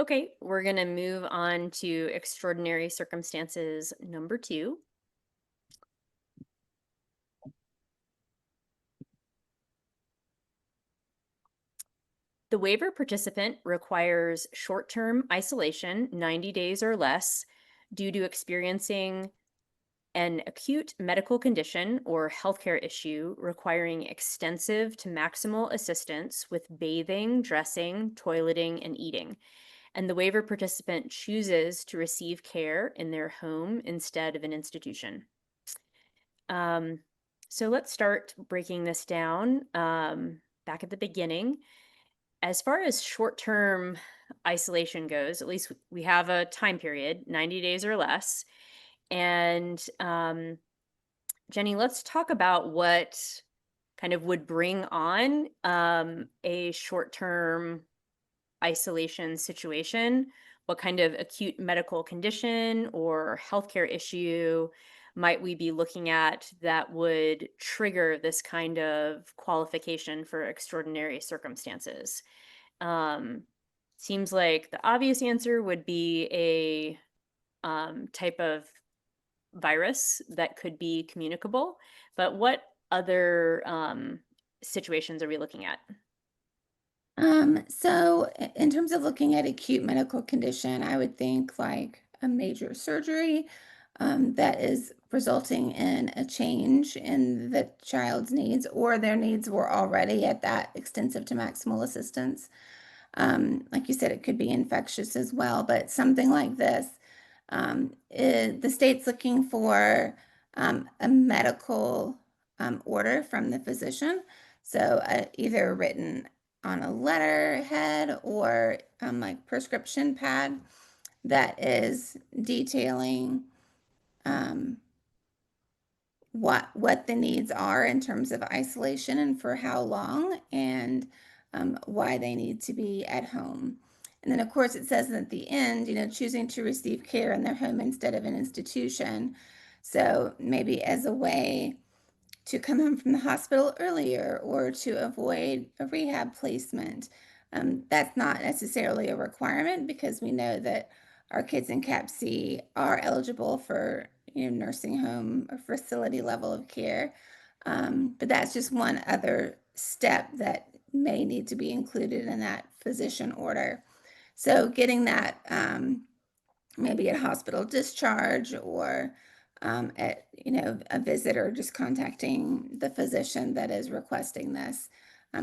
Okay, we're going to move on to extraordinary circumstances number 2. The waiver participant requires short-term isolation, 90 days or less, due to experiencing an acute medical condition or healthcare issue requiring extensive to maximal assistance with bathing, dressing, toileting, and eating. And the waiver participant chooses to receive care in their home instead of an institution. Um, so let's start breaking this down back at the beginning. As far as short term isolation goes, at least we have a time period, 90 days or less. And Jenny, let's talk about what kind of would bring on a short term isolation situation. What kind of acute medical condition or healthcare issue might we be looking at that would trigger this kind of qualification for extraordinary circumstances? Um, Seems like the obvious answer would be a type of virus that could be communicable, but what other situations are we looking at? In terms of looking at acute medical condition, I would think like a major surgery that is resulting in a change in the child's needs, or their needs were already at that extensive to maximal assistance. Like you said, it could be infectious as well, but something like this, the state's looking for a medical order from the physician. So either written on a letterhead or like prescription pad that is detailing um, what the needs are in terms of isolation and for how long, and why they need to be at home. And then, of course, it says at the end, choosing to receive care in their home instead of an institution. So maybe as a way to come home from the hospital earlier or to avoid a rehab placement. That's not necessarily a requirement because we know that our kids in CAP-C are eligible for nursing home or facility level of care. But that's just one other step that may need to be included in that physician order. So getting that maybe at hospital discharge or at a visit, or just contacting the physician that is requesting this,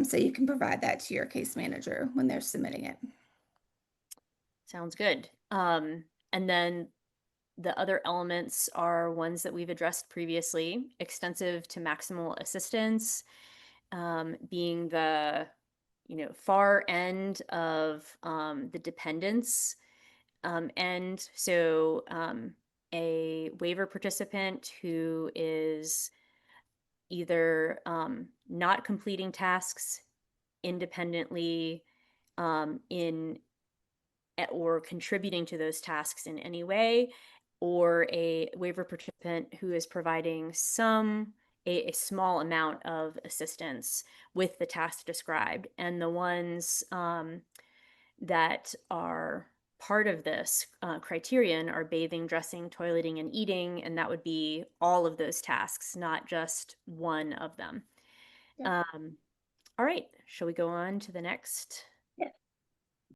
so you can provide that to your case manager when they're submitting it. Sounds good. And then the other elements are ones that we've addressed previously: extensive to maximal assistance, being the far end of the dependence end. So a waiver participant who is either not completing tasks independently in or contributing to those tasks in any way, or a waiver participant who is providing a small amount of assistance with the task described. And the ones that are part of this criterion are bathing, dressing, toileting, and eating, and that would be all of those tasks, not just one of them. Yep. Um, all right, shall we go on to the next